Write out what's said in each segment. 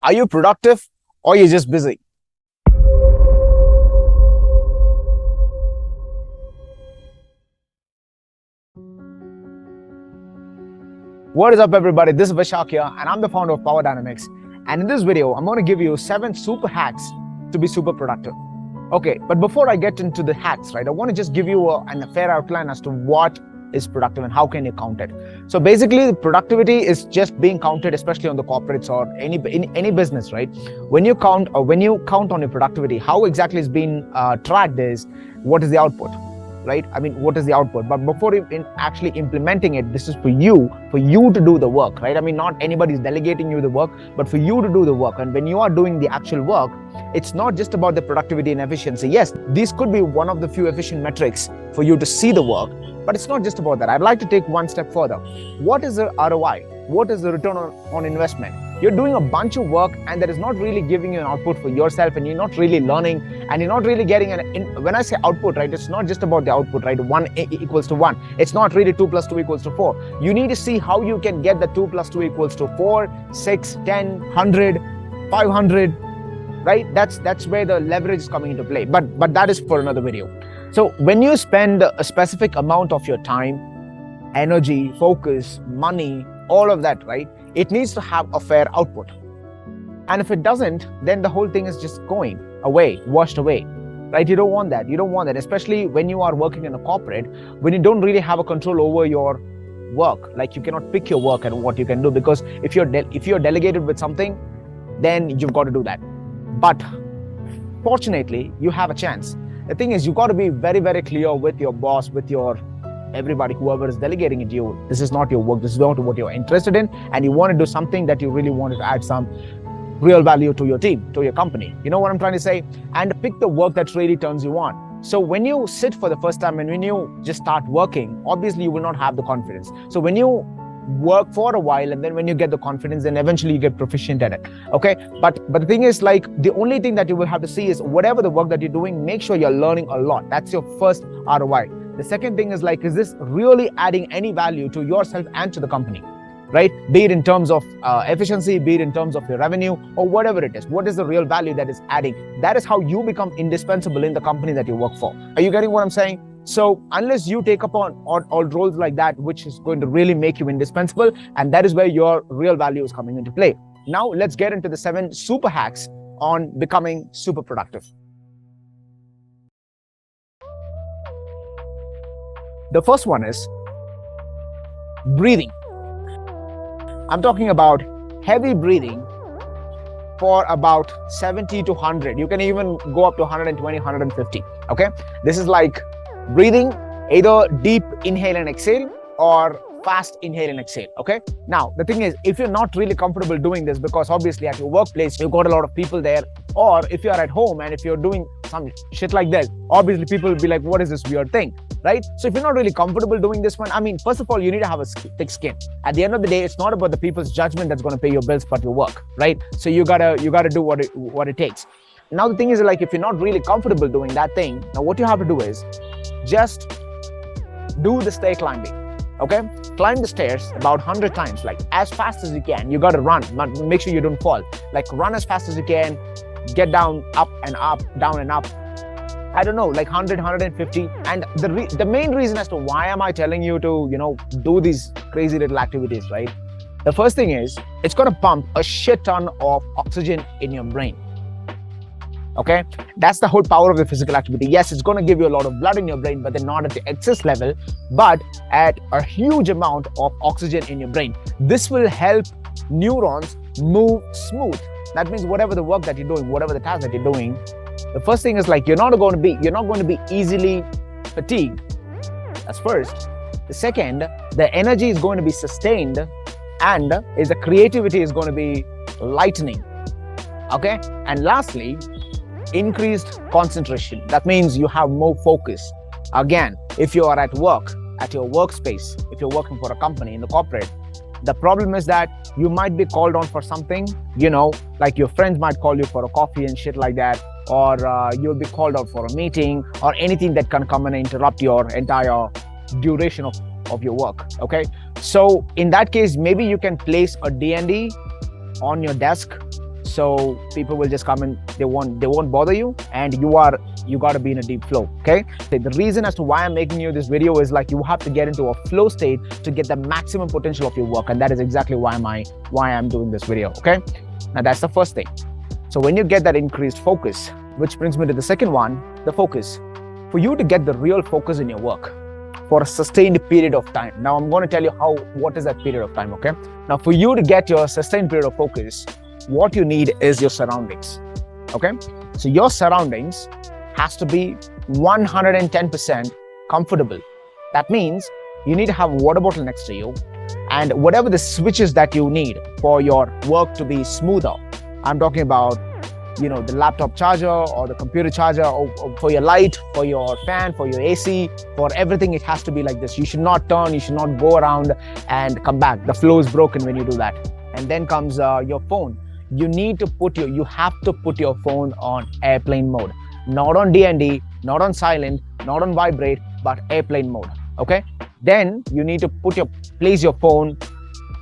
Are you productive or you're just busy? What is up, everybody? This is Vishak here, and I'm the founder of Power Dynamics. And in this video, I'm going to give you 7 super hacks to be super productive. Okay, but before I get into the hacks, right, I want to just give you a fair outline as to what is productive and how can you count it. So basically, productivity is just being counted, especially on the corporates or in any business, right? When you count on your productivity, how exactly is being tracked is what is the output, right? I mean, what is the output? But before actually implementing it, this is for you to do the work, right? I mean, not anybody's delegating you the work, but for you to do the work. And when you are doing the actual work, it's not just about the productivity and efficiency. Yes, these could be one of the few efficient metrics for you to see the work, but it's not just about that. I'd like to take one step further. What is the ROI? What is the return on investment? You're doing a bunch of work and that is not really giving you an output for yourself, and you're not really learning, and you're not really getting when I say output, right, it's not just about the output, right? 1 equals to 1. It's not really 2 plus 2 equals to 4. You need to see how you can get the 2 plus 2 equals to 4, 6, 10, 100, 500, right? That's where the leverage is coming into play. But that is for another video. So when you spend a specific amount of your time, energy, focus, money, all of that, right, it needs to have a fair output. And if it doesn't, then the whole thing is just going away, washed away, right? You don't want that. You don't want that, especially when you are working in a corporate, when you don't really have a control over your work. Like, you cannot pick your work and what you can do, because if you're delegated with something, then you've got to do that. But fortunately, you have a chance. The thing is, you got to be very, very clear with your boss, with your everybody, whoever is delegating it to you. This is not your work. This is not what you're interested in, and you want to do something that you really wanted to add some real value to your team, to your company. You know what I'm trying to say? And pick the work that really turns you on. So when you sit for the first time and when you just start working, obviously you will not have the confidence. So when you work for a while, and then when you get the confidence, then eventually you get proficient at it. Okay, but the thing is, like, the only thing that you will have to see is whatever the work that you're doing, make sure you're learning a lot. That's your first ROI. The second thing is, like, is this really adding any value to yourself and to the company, right? Be it in terms of efficiency, be it in terms of your revenue, or whatever it is. What is the real value that is adding? That is how you become indispensable in the company that you work for. Are you getting what I'm saying? So unless you take up on all roles like that, which is going to really make you indispensable, and that is where your real value is coming into play. Now let's get into the 7 super hacks on becoming super productive. The first one is breathing. I'm talking about heavy breathing for about 70 to 100. You can even go up to 120, 150. Okay, this is like breathing, either deep inhale and exhale or fast inhale and exhale. Okay, now the thing is, if you're not really comfortable doing this, because obviously at your workplace you've got a lot of people there, or if you're at home and if you're doing some shit like that, obviously people will be like, what is this weird thing, right? So if you're not really comfortable doing this one, I mean, first of all, you need to have a thick skin. At the end of the day, it's not about the people's judgment that's going to pay your bills, but your work, right? So you gotta do what it takes. Now the thing is, like, if you're not really comfortable doing that thing, now what you have to do is just do the stair climbing. Okay, climb the stairs about 100 times, like as fast as you can. You got to run, make sure you don't fall. Like, run as fast as you can, get down, up and up, down and up. I don't know, like 100, 150. And the main reason as to why am I telling you to, do these crazy little activities, right? The first thing is, it's going to pump a shit ton of oxygen in your brain. Okay, that's the whole power of the physical activity. Yes, it's going to give you a lot of blood in your brain, but then not at the excess level, but at a huge amount of oxygen in your brain. This will help neurons move smooth. That means whatever the work that you're doing, whatever the task that you're doing, the first thing is, like, you're not going to be easily fatigued. That's first. The second, the energy is going to be sustained, and the creativity is going to be lightening. Okay, and lastly, increased concentration. That means you have more focus. Again, if you are at work, at your workspace, if you're working for a company in the corporate, the problem is that you might be called on for something, like your friends might call you for a coffee and shit like that, or you'll be called out for a meeting or anything that can come and interrupt your entire duration of your work. Okay, so in that case, maybe you can place a D&D on your desk So people will just come and they won't bother you, and you got to be in a deep flow. Okay, the reason as to why I'm making you this video is like you have to get into a flow state to get the maximum potential of your work, and that is exactly why I'm doing this video. Okay, now that's the first thing. So when you get that increased focus, which brings me to the second one, the focus. For you to get the real focus in your work for a sustained period of time. Now I'm going to tell you what is that period of time. Okay, now for you to get your sustained period of focus, what you need is your surroundings. Okay, so your surroundings has to be 110% comfortable. That means you need to have a water bottle next to you, and whatever the switches that you need for your work to be smoother. I'm talking about, the laptop charger or the computer charger, or for your light, for your fan, for your AC, for everything. It has to be like this. You should not turn, you should not go around and come back. The flow is broken when you do that. And then comes your phone. You have to put your phone on airplane mode, not on DND, not on silent, not on vibrate, but airplane mode. Okay. Then you need to place your phone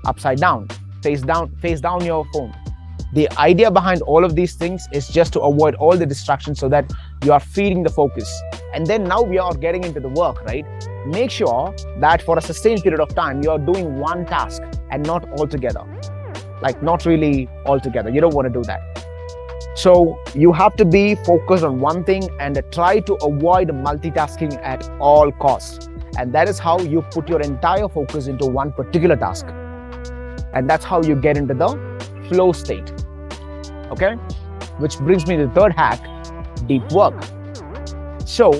upside down, face down your phone. The idea behind all of these things is just to avoid all the distractions so that you are feeding the focus. And then now we are getting into the work, right? Make sure that for a sustained period of time, you are doing one task and not all together. Like not really all together. You don't want to do that. So you have to be focused on one thing and try to avoid multitasking at all costs. And that is how you put your entire focus into one particular task. And that's how you get into the flow state. Okay, which brings me to the third hack, deep work. So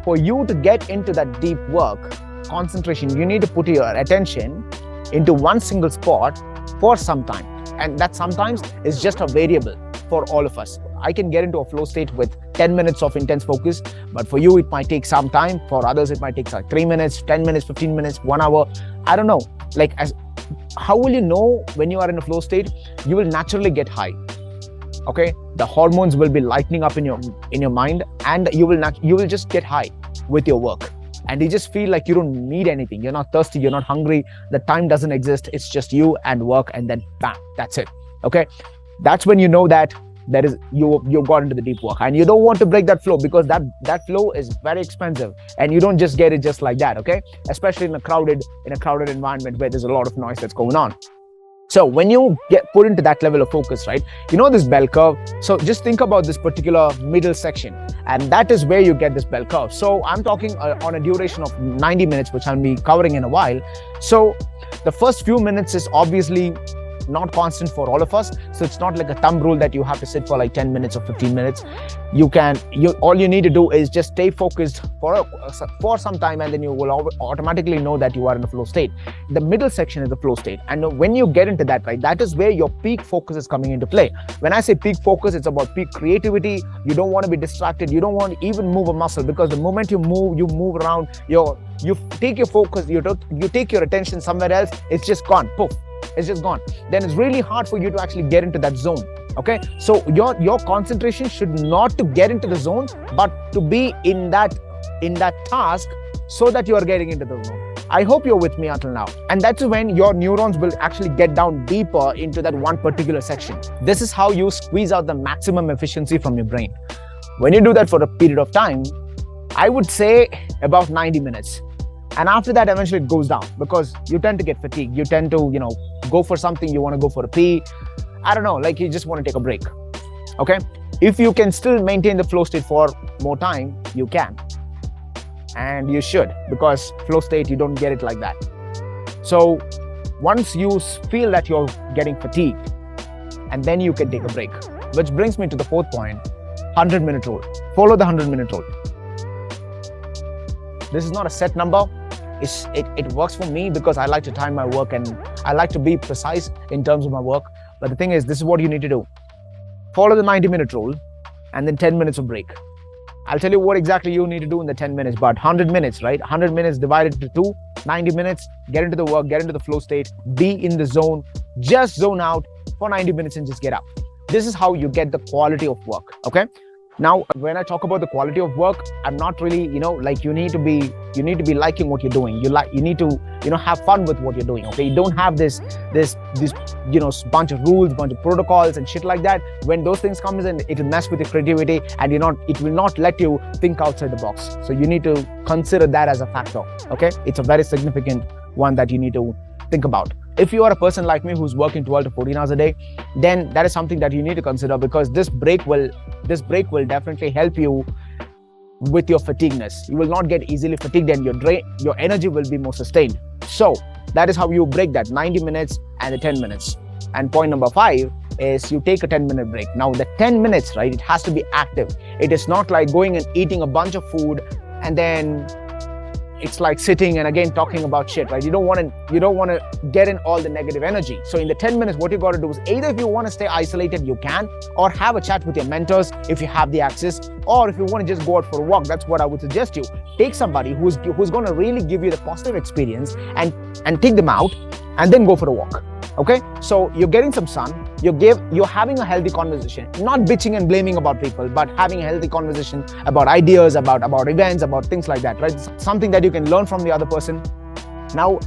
for you to get into that deep work, concentration, you need to put your attention into one single spot for some time. And that sometimes is just a variable for all of us. I can get into a flow state with 10 minutes of intense focus, but for you, it might take some time. For others, it might take like 3 minutes, 10 minutes, 15 minutes, 1 hour. I don't know. How will you know when you are in a flow state? You will naturally get high. Okay, the hormones will be lightening up in your mind, and you will just get high with your work, and you just feel like you don't need anything. You're not thirsty, you're not hungry, the time doesn't exist. It's just you and work, and then bam, that's it. Okay, that's when you know that you got into the deep work, and you don't want to break that flow, because that flow is very expensive, and you don't just get it just like that. Okay, especially in a crowded environment where there's a lot of noise that's going on. So when you get put into that level of focus, right, this bell curve. So just think about this particular middle section, and that is where you get this bell curve. So I'm talking on a duration of 90 minutes, which I'll be covering in a while. So the first few minutes is obviously not constant for all of us. So it's not like a thumb rule that you have to sit for like 10 minutes or 15 minutes. All you need to do is just stay focused for some time, and then you will automatically know that you are in a flow state. The middle section is the flow state. And when you get into that, right, that is where your peak focus is coming into play. When I say peak focus, it's about peak creativity. You don't want to be distracted. You don't want to even move a muscle, because the moment you move around, you take your focus, you take your attention somewhere else, it's just gone. Poof. It's just gone. Then it's really hard for you to actually get into that zone. Okay, so your concentration should not to get into the zone, but to be in that task, so that you are getting into the zone. I hope you're with me until now. And that's when your neurons will actually get down deeper into that one particular section. This is how you squeeze out the maximum efficiency from your brain. When you do that for a period of time, I would say about 90 minutes. And after that, eventually it goes down, because you tend to get fatigued. You tend to, go for something. You want to go for a pee. I don't know, like you just want to take a break. Okay. If you can still maintain the flow state for more time, you can. And you should, because flow state, you don't get it like that. So once you feel that you're getting fatigued, and then you can take a break, which brings me to the fourth point, 100-minute rule. Follow the 100-minute rule. This is not a set number. It works for me because I like to time my work, and I like to be precise in terms of my work. But the thing is, this is what you need to do. Follow the 90-minute rule, and then 10 minutes of break. I'll tell you what exactly you need to do in the 10 minutes, but 100 minutes, right? 100 minutes divided into 2, 90 minutes, get into the work, get into the flow state, be in the zone, just zone out for 90 minutes and just get up. This is how you get the quality of work, okay? Now, when I talk about the quality of work, I'm not really, like you need to be liking what you're doing. You need to, have fun with what you're doing. Okay, you don't have this, bunch of rules, bunch of protocols and shit like that. When those things comes in, it will mess with your creativity, and it will not let you think outside the box. So you need to consider that as a factor. Okay, it's a very significant one that you need to think about. If you are a person like me who's working 12 to 14 hours a day, then that is something that you need to consider, because this break will definitely help you with your fatigueness. You will not get easily fatigued, and your energy will be more sustained. So that is how you break that 90 minutes and the 10 minutes. And point number 5 is you take a 10-minute break. Now the 10 minutes, right, it has to be active. It is not like going and eating a bunch of food and then it's like sitting and again talking about shit, right? You don't want to get in all the negative energy. So in the 10 minutes, what you got to do is either if you want to stay isolated, you can, or have a chat with your mentors if you have the access, or if you want to just go out for a walk, that's what I would suggest you. Take somebody who's going to really give you the positive experience and take them out and then go for a walk. Okay, so you're getting some sun, you're having a healthy conversation, not bitching and blaming about people, but having a healthy conversation about ideas, about events, about things like that, right? Something that you can learn from the other person. Now,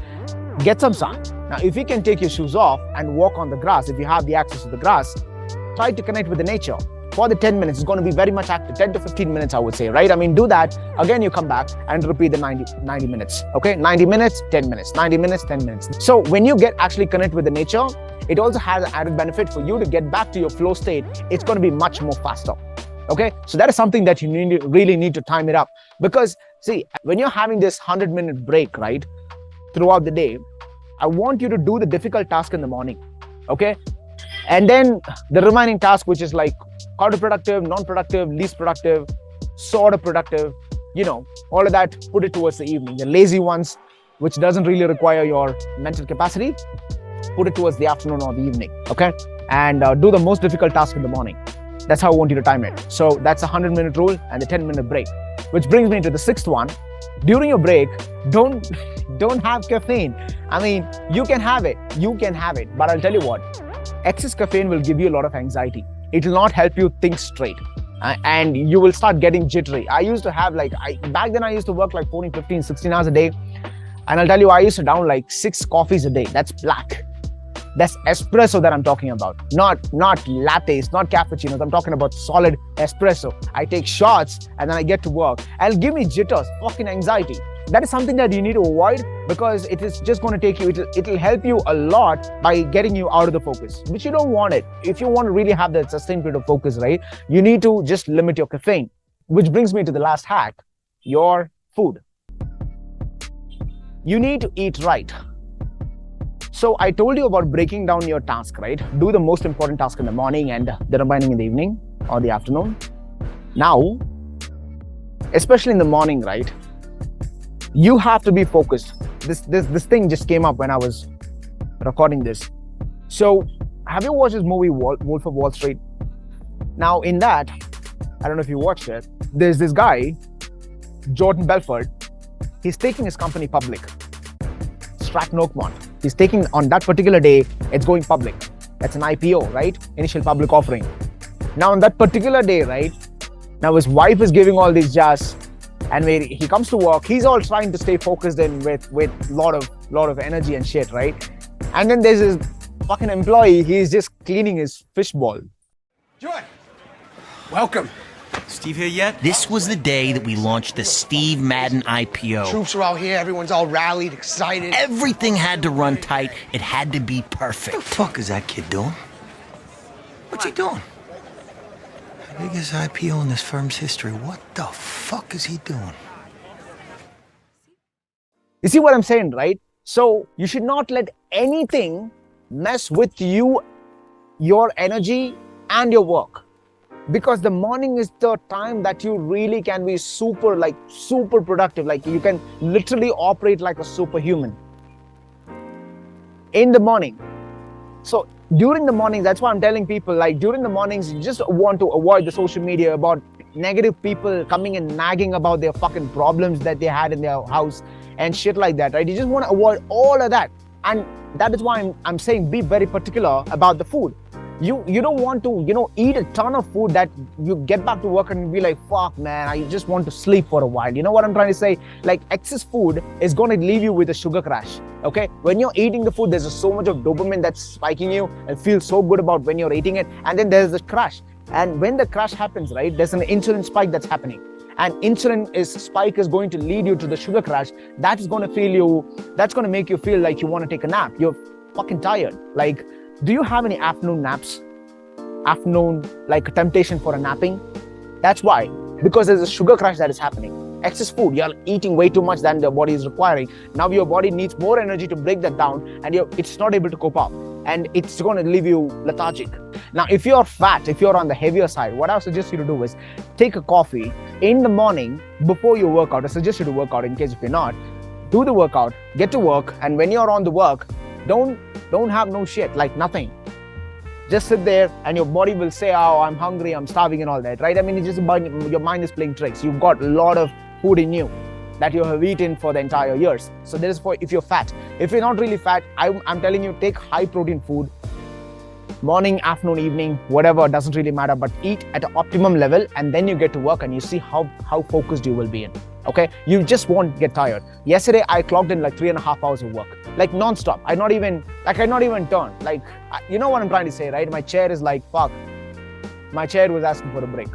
get some sun. Now, if you can take your shoes off and walk on the grass, if you have the access to the grass, try to connect with the nature. For the 10 minutes, it's going to be very much active, 10 to 15 minutes, I would say, right? I mean, do that. Again, you come back and repeat the 90 minutes, okay? 90 minutes, 10 minutes, 90 minutes, 10 minutes. So when you get actually connect with the nature, it also has an added benefit for you to get back to your flow state. It's going to be much more faster, okay? So that is something that you really need to time it up. Because see, when you're having this 100-minute break, right, throughout the day, I want you to do the difficult task in the morning, okay? And then the remaining task, which is like counterproductive, non-productive, least productive, sort of productive, all of that, put it towards the evening. The lazy ones, which doesn't really require your mental capacity, put it towards the afternoon or the evening, okay? And do the most difficult task in the morning. That's how I want you to time it. So that's a 100-minute rule and the 10-minute break, which brings me to the 6th one. During your break, don't have caffeine. I mean, you can have it, but I'll tell you what, excess caffeine will give you a lot of anxiety. It will not help you think straight, and you will start getting jittery. I used to have back then I used to work like 14, 15, 16 hours a day. And I'll tell you, I used to down like 6 coffees a day. That's black. That's espresso that I'm talking about. Not lattes, not cappuccinos. I'm talking about solid espresso. I take shots and then I get to work. And it'll give me jitters, fucking anxiety. That is something that you need to avoid, because it is just going to take you, it'll help you a lot by getting you out of the focus, which you don't want it. If you want to really have that sustained period of focus, right, you need to just limit your caffeine, which brings me to the last hack, your food. You need to eat right. So I told you about breaking down your task, right? Do the most important task in the morning and the remaining in the evening or the afternoon. Now, especially in the morning, right, you have to be focused. This thing just came up when I was recording this. So have you watched this movie, Wolf of Wall Street? Now in that, I don't know if you watched it, there's this guy, Jordan Belfort. He's taking his company public, Stratton Oakmont. He's taking, on that particular day, it's going public. That's an IPO, right? Initial public offering. Now on that particular day, right, now his wife is giving all these jazz, and when he comes to work, he's all trying to stay focused and with lot of energy and shit, right? And then there's this fucking employee, he's just cleaning his fishbowl. Joy, welcome. Steve here yet? This was the day that we launched the Steve Madden IPO. Troops are out here, everyone's all rallied, excited. Everything had to run tight. It had to be perfect. What the fuck is that kid doing? What's he doing? Biggest IPO in this firm's history. What the fuck is he doing? You see what I'm saying, right? So you should not let anything mess with you, your energy, and your work. Because the morning is the time that you really can be super productive. Like you can literally operate like a superhuman in the morning. So during the morning, that's why I'm telling people, like during the mornings, you just want to avoid the social media about negative people coming and nagging about their fucking problems that they had in their house and shit like that, right? You just want to avoid all of that. And that is why I'm saying be very particular about the food. You don't want to eat a ton of food that you get back to work and be like, fuck man, I just want to sleep for a while. You know what I'm trying to say? Like, excess food is going to leave you with a sugar crash. Okay, when you're eating the food, there's so much of dopamine that's spiking you and feels so good about when you're eating it, and then there's the crash. And when the crash happens, right, there's an insulin spike that's happening, and insulin spike is going to lead you to the sugar crash. That's going to make you feel like you want to take a nap. You're fucking tired. Like, do you have any afternoon naps? Afternoon, like, a temptation for a napping? That's why, because there's a sugar crash that is happening. Excess food, you're eating way too much than the body is requiring. Now your body needs more energy to break that down, and it's not able to cope up, and it's going to leave you lethargic. Now, if you're fat, if you're on the heavier side, what I suggest you to do is take a coffee in the morning before you work out. I suggest you to work out. In case if you're not, do the workout, get to work, and when you're on the work, don't have no shit, like nothing. Just sit there and your body will say, oh, I'm hungry, I'm starving and all that, right? I mean, it's just about your mind is playing tricks. You've got a lot of food in you that you have eaten for the entire years. So this is for if you're fat. If you're not really fat, I'm telling you, take high protein food. Morning, afternoon, evening, whatever, doesn't really matter, but eat at an optimum level, and then you get to work and you see how focused you will be in. Okay, you just won't get tired. Yesterday I clocked in like 3.5 hours of work, like non-stop. I not even turn. Like, you know what I'm trying to say, right? My chair is like, fuck. My chair was asking for a break.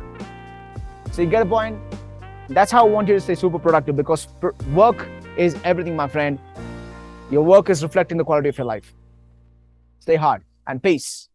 So you get a point? That's how I want you to stay super productive, because work is everything, my friend. Your work is reflecting the quality of your life. Stay hard and peace.